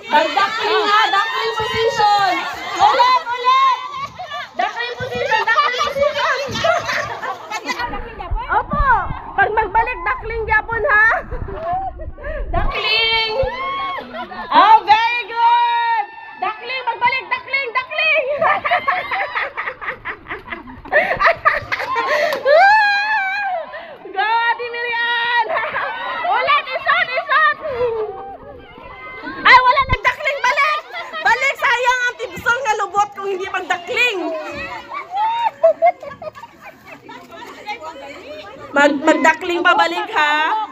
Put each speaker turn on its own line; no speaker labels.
Duckling ha, duckling position. Ulit, ulit. Duckling position, duckling position. Opo, pag magbalik, duckling yapon ha. Duckling. Oh, very good. Duckling, magbalik, duckling, duckling. Go, Ate Mirian. Ulit, isot, isot. Ay, wala nagdakling, balik. Balik, sayang ang tipsong nga lubot kung hindi magdakling. Magdakling pa balik ha.